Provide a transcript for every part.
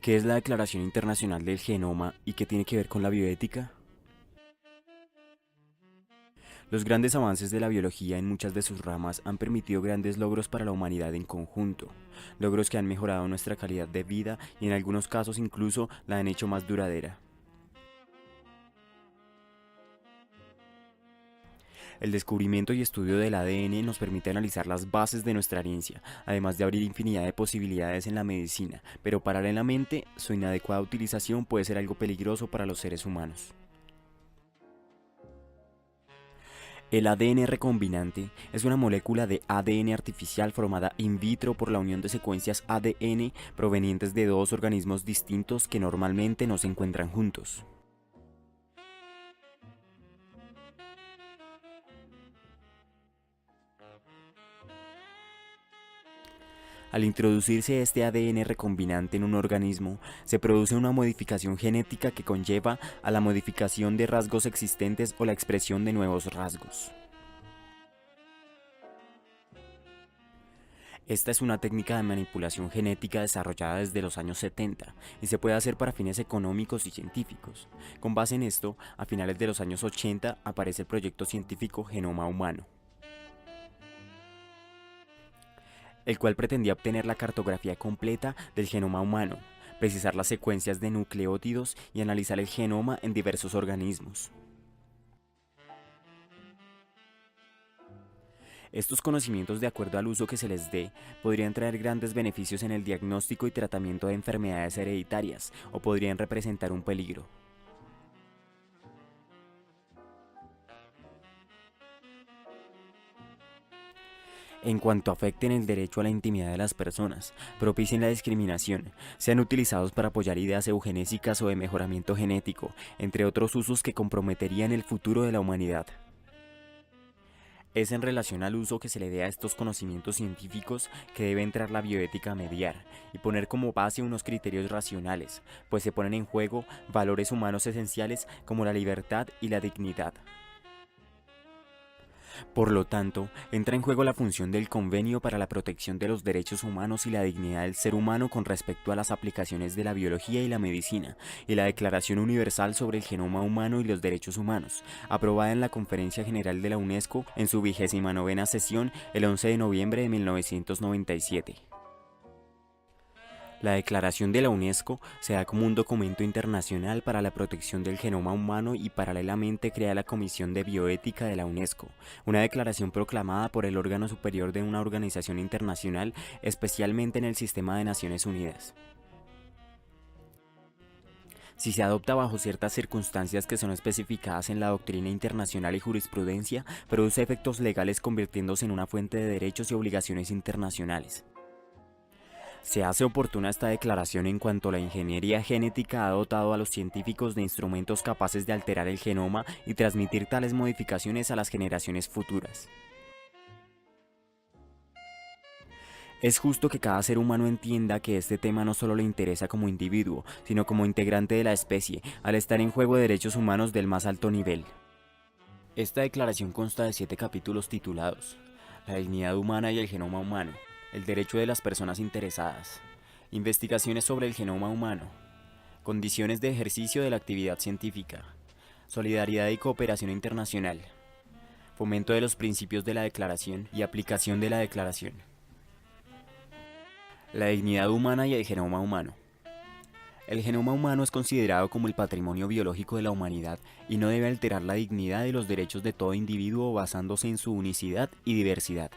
¿Qué es la Declaración Internacional del Genoma y qué tiene que ver con la bioética? Los grandes avances de la biología en muchas de sus ramas han permitido grandes logros para la humanidad en conjunto, logros que han mejorado nuestra calidad de vida y en algunos casos incluso la han hecho más duradera. El descubrimiento y estudio del ADN nos permite analizar las bases de nuestra herencia, además de abrir infinidad de posibilidades en la medicina, pero paralelamente su inadecuada utilización puede ser algo peligroso para los seres humanos. El ADN recombinante es una molécula de ADN artificial formada in vitro por la unión de secuencias ADN provenientes de dos organismos distintos que normalmente no se encuentran juntos. Al introducirse este ADN recombinante en un organismo, se produce una modificación genética que conlleva a la modificación de rasgos existentes o la expresión de nuevos rasgos. Esta es una técnica de manipulación genética desarrollada desde los años 70 y se puede hacer para fines económicos y científicos. Con base en esto, a finales de los años 80 aparece el proyecto científico Genoma Humano, el cual pretendía obtener la cartografía completa del genoma humano, precisar las secuencias de nucleótidos y analizar el genoma en diversos organismos. Estos conocimientos, de acuerdo al uso que se les dé, podrían traer grandes beneficios en el diagnóstico y tratamiento de enfermedades hereditarias o podrían representar un peligro. En cuanto afecten el derecho a la intimidad de las personas, propicien la discriminación, sean utilizados para apoyar ideas eugenésicas o de mejoramiento genético, entre otros usos que comprometerían el futuro de la humanidad. Es en relación al uso que se le dé a estos conocimientos científicos que debe entrar la bioética a mediar y poner como base unos criterios racionales, pues se ponen en juego valores humanos esenciales como la libertad y la dignidad. Por lo tanto, entra en juego la función del Convenio para la Protección de los Derechos Humanos y la Dignidad del Ser Humano con respecto a las aplicaciones de la biología y la medicina, y la Declaración Universal sobre el Genoma Humano y los Derechos Humanos, aprobada en la Conferencia General de la UNESCO en su 29ª sesión el 11 de noviembre de 1997. La Declaración de la UNESCO se da como un documento internacional para la protección del genoma humano y paralelamente crea la Comisión de Bioética de la UNESCO, una declaración proclamada por el órgano superior de una organización internacional, especialmente en el sistema de Naciones Unidas. Si se adopta bajo ciertas circunstancias que son especificadas en la doctrina internacional y jurisprudencia, produce efectos legales convirtiéndose en una fuente de derechos y obligaciones internacionales. Se hace oportuna esta declaración en cuanto la ingeniería genética ha dotado a los científicos de instrumentos capaces de alterar el genoma y transmitir tales modificaciones a las generaciones futuras. Es justo que cada ser humano entienda que este tema no solo le interesa como individuo, sino como integrante de la especie, al estar en juego derechos humanos del más alto nivel. Esta declaración consta de 7 capítulos titulados: La dignidad humana y el genoma humano, el derecho de las personas interesadas, investigaciones sobre el genoma humano, condiciones de ejercicio de la actividad científica, solidaridad y cooperación internacional, fomento de los principios de la declaración y aplicación de la declaración, la dignidad humana y el genoma humano. El genoma humano es considerado como el patrimonio biológico de la humanidad y no debe alterar la dignidad y los derechos de todo individuo basándose en su unicidad y diversidad.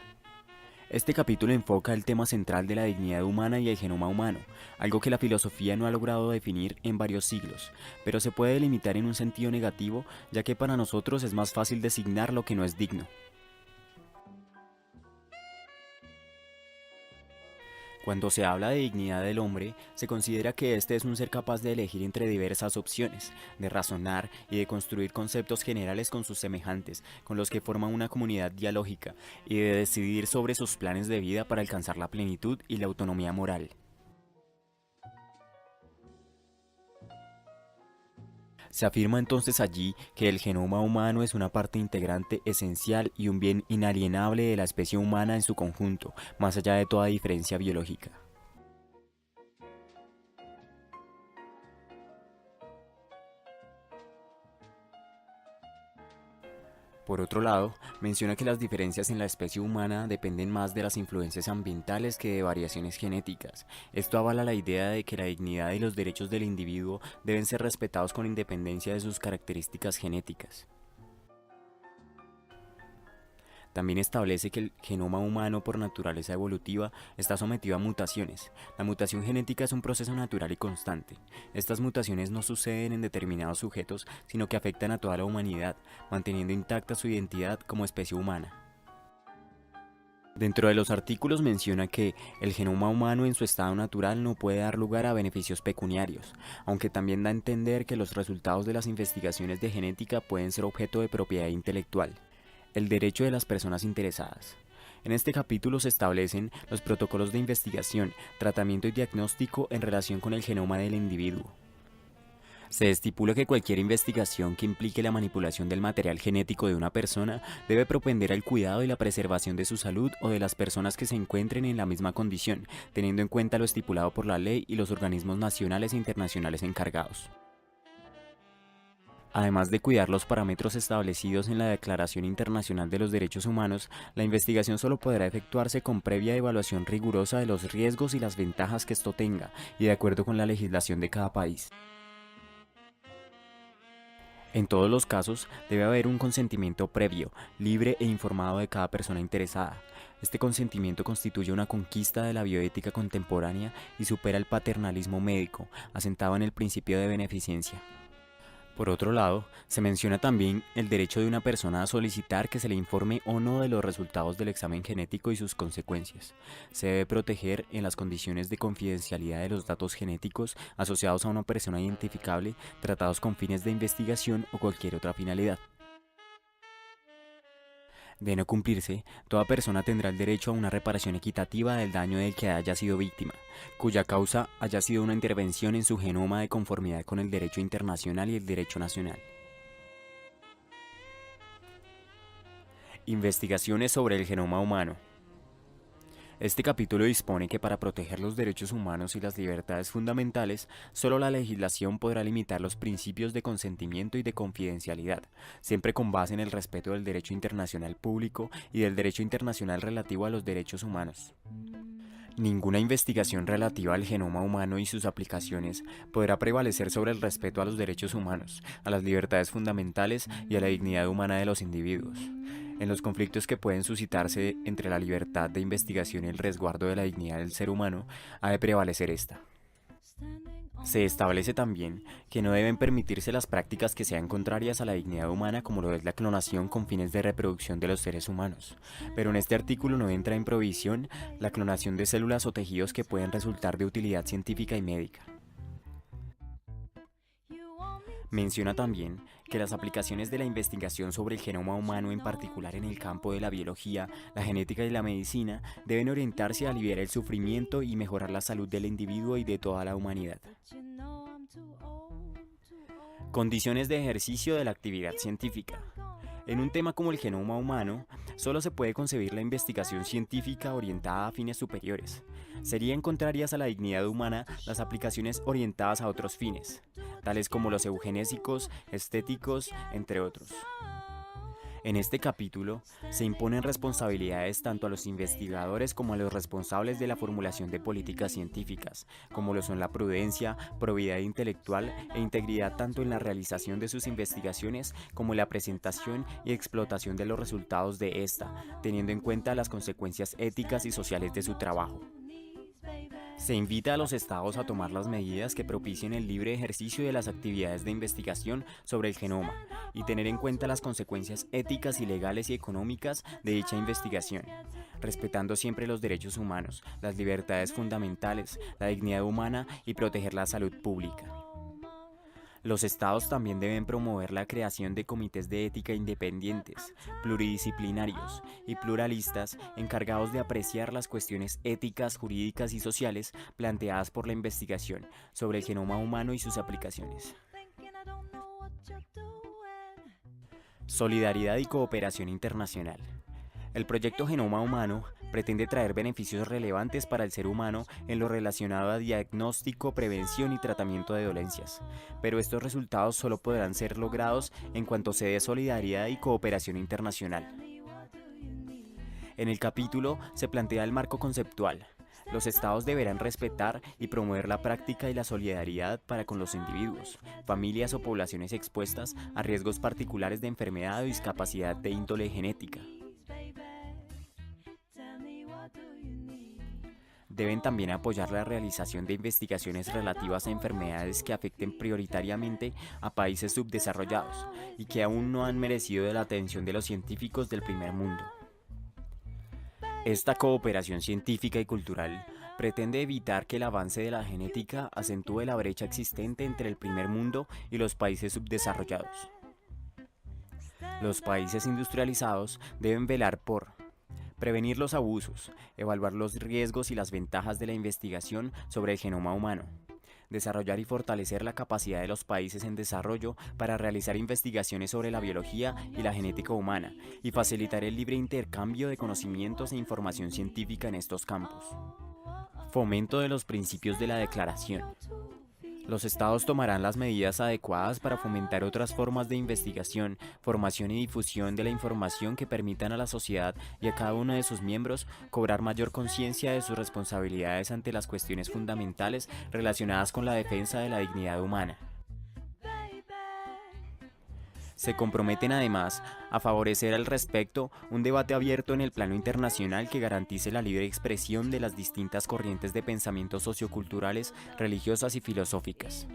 Este capítulo enfoca el tema central de la dignidad humana y el genoma humano, algo que la filosofía no ha logrado definir en varios siglos, pero se puede delimitar en un sentido negativo, ya que para nosotros es más fácil designar lo que no es digno. Cuando se habla de dignidad del hombre, se considera que éste es un ser capaz de elegir entre diversas opciones, de razonar y de construir conceptos generales con sus semejantes, con los que forma una comunidad dialógica, y de decidir sobre sus planes de vida para alcanzar la plenitud y la autonomía moral. Se afirma entonces allí que el genoma humano es una parte integrante esencial y un bien inalienable de la especie humana en su conjunto, más allá de toda diferencia biológica. Por otro lado, menciona que las diferencias en la especie humana dependen más de las influencias ambientales que de variaciones genéticas. Esto avala la idea de que la dignidad y los derechos del individuo deben ser respetados con independencia de sus características genéticas. También establece que el genoma humano por naturaleza evolutiva está sometido a mutaciones. La mutación genética es un proceso natural y constante. Estas mutaciones no suceden en determinados sujetos, sino que afectan a toda la humanidad, manteniendo intacta su identidad como especie humana. Dentro de los artículos menciona que el genoma humano en su estado natural no puede dar lugar a beneficios pecuniarios, aunque también da a entender que los resultados de las investigaciones de genética pueden ser objeto de propiedad intelectual. El derecho de las personas interesadas. En este capítulo se establecen los protocolos de investigación, tratamiento y diagnóstico en relación con el genoma del individuo. Se estipula que cualquier investigación que implique la manipulación del material genético de una persona debe propender al cuidado y la preservación de su salud o de las personas que se encuentren en la misma condición, teniendo en cuenta lo estipulado por la ley y los organismos nacionales e internacionales encargados. Además de cuidar los parámetros establecidos en la Declaración Internacional de los Derechos Humanos, la investigación solo podrá efectuarse con previa evaluación rigurosa de los riesgos y las ventajas que esto tenga, y de acuerdo con la legislación de cada país. En todos los casos, debe haber un consentimiento previo, libre e informado de cada persona interesada. Este consentimiento constituye una conquista de la bioética contemporánea y supera el paternalismo médico, asentado en el principio de beneficencia. Por otro lado, se menciona también el derecho de una persona a solicitar que se le informe o no de los resultados del examen genético y sus consecuencias. Se debe proteger en las condiciones de confidencialidad de los datos genéticos asociados a una persona identificable, tratados con fines de investigación o cualquier otra finalidad. De no cumplirse, toda persona tendrá el derecho a una reparación equitativa del daño del que haya sido víctima, cuya causa haya sido una intervención en su genoma de conformidad con el derecho internacional y el derecho nacional. Investigaciones sobre el genoma humano. Este capítulo dispone que para proteger los derechos humanos y las libertades fundamentales, solo la legislación podrá limitar los principios de consentimiento y de confidencialidad, siempre con base en el respeto del derecho internacional público y del derecho internacional relativo a los derechos humanos. Ninguna investigación relativa al genoma humano y sus aplicaciones podrá prevalecer sobre el respeto a los derechos humanos, a las libertades fundamentales y a la dignidad humana de los individuos. En los conflictos que pueden suscitarse entre la libertad de investigación y el resguardo de la dignidad del ser humano, ha de prevalecer esta. Se establece también que no deben permitirse las prácticas que sean contrarias a la dignidad humana, como lo es la clonación con fines de reproducción de los seres humanos. Pero en este artículo no entra en prohibición la clonación de células o tejidos que pueden resultar de utilidad científica y médica. Menciona también que las aplicaciones de la investigación sobre el genoma humano, en particular en el campo de la biología, la genética y la medicina, deben orientarse a aliviar el sufrimiento y mejorar la salud del individuo y de toda la humanidad. Condiciones de ejercicio de la actividad científica. En un tema como el genoma humano, solo se puede concebir la investigación científica orientada a fines superiores. Serían contrarias a la dignidad humana las aplicaciones orientadas a otros fines, tales como los eugenésicos, estéticos, entre otros. En este capítulo, se imponen responsabilidades tanto a los investigadores como a los responsables de la formulación de políticas científicas, como lo son la prudencia, probidad intelectual e integridad tanto en la realización de sus investigaciones como en la presentación y explotación de los resultados de esta, teniendo en cuenta las consecuencias éticas y sociales de su trabajo. Se invita a los estados a tomar las medidas que propicien el libre ejercicio de las actividades de investigación sobre el genoma y tener en cuenta las consecuencias éticas y legales y económicas de dicha investigación, respetando siempre los derechos humanos, las libertades fundamentales, la dignidad humana y proteger la salud pública. Los estados también deben promover la creación de comités de ética independientes, pluridisciplinarios y pluralistas encargados de apreciar las cuestiones éticas, jurídicas y sociales planteadas por la investigación sobre el genoma humano y sus aplicaciones. Solidaridad y cooperación internacional. El proyecto Genoma Humano pretende traer beneficios relevantes para el ser humano en lo relacionado a diagnóstico, prevención y tratamiento de dolencias, pero estos resultados solo podrán ser logrados en cuanto se dé solidaridad y cooperación internacional. En el capítulo se plantea el marco conceptual. Los estados deberán respetar y promover la práctica y la solidaridad para con los individuos, familias o poblaciones expuestas a riesgos particulares de enfermedad o discapacidad de índole genética. Deben también apoyar la realización de investigaciones relativas a enfermedades que afecten prioritariamente a países subdesarrollados y que aún no han merecido de la atención de los científicos del primer mundo. Esta cooperación científica y cultural pretende evitar que el avance de la genética acentúe la brecha existente entre el primer mundo y los países subdesarrollados. Los países industrializados deben velar por prevenir los abusos, evaluar los riesgos y las ventajas de la investigación sobre el genoma humano, desarrollar y fortalecer la capacidad de los países en desarrollo para realizar investigaciones sobre la biología y la genética humana y facilitar el libre intercambio de conocimientos e información científica en estos campos. Fomento de los principios de la declaración. Los estados tomarán las medidas adecuadas para fomentar otras formas de investigación, formación y difusión de la información que permitan a la sociedad y a cada uno de sus miembros cobrar mayor conciencia de sus responsabilidades ante las cuestiones fundamentales relacionadas con la defensa de la dignidad humana. Se comprometen además a favorecer al respecto un debate abierto en el plano internacional que garantice la libre expresión de las distintas corrientes de pensamiento socioculturales, religiosas y filosóficas.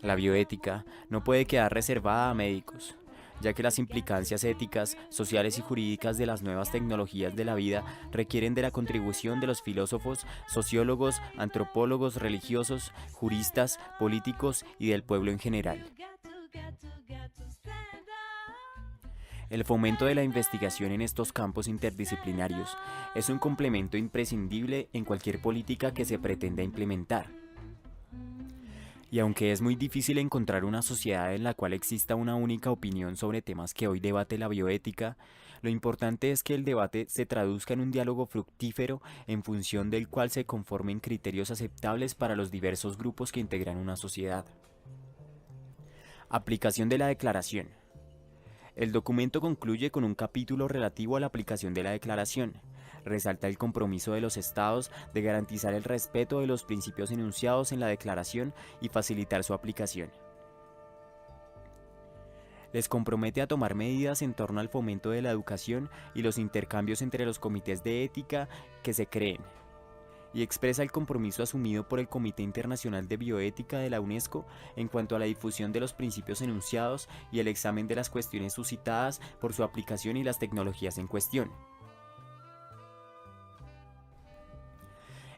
La bioética no puede quedar reservada a médicos, ya que las implicancias éticas, sociales y jurídicas de las nuevas tecnologías de la vida requieren de la contribución de los filósofos, sociólogos, antropólogos, religiosos, juristas, políticos y del pueblo en general. El fomento de la investigación en estos campos interdisciplinarios es un complemento imprescindible en cualquier política que se pretenda implementar. Y aunque es muy difícil encontrar una sociedad en la cual exista una única opinión sobre temas que hoy debate la bioética, lo importante es que el debate se traduzca en un diálogo fructífero en función del cual se conformen criterios aceptables para los diversos grupos que integran una sociedad. Aplicación de la declaración. El documento concluye con un capítulo relativo a la aplicación de la declaración. Resalta el compromiso de los estados de garantizar el respeto de los principios enunciados en la declaración y facilitar su aplicación. Les compromete a tomar medidas en torno al fomento de la educación y los intercambios entre los comités de ética que se creen, y expresa el compromiso asumido por el Comité Internacional de Bioética de la UNESCO en cuanto a la difusión de los principios enunciados y el examen de las cuestiones suscitadas por su aplicación y las tecnologías en cuestión.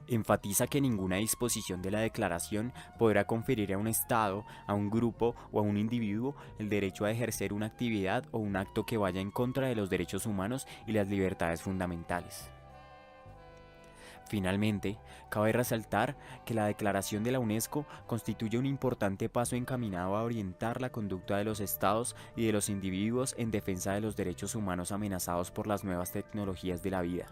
Enfatiza que ninguna disposición de la declaración podrá conferir a un Estado, a un grupo o a un individuo el derecho a ejercer una actividad o un acto que vaya en contra de los derechos humanos y las libertades fundamentales. Finalmente, cabe resaltar que la Declaración de la UNESCO constituye un importante paso encaminado a orientar la conducta de los estados y de los individuos en defensa de los derechos humanos amenazados por las nuevas tecnologías de la vida.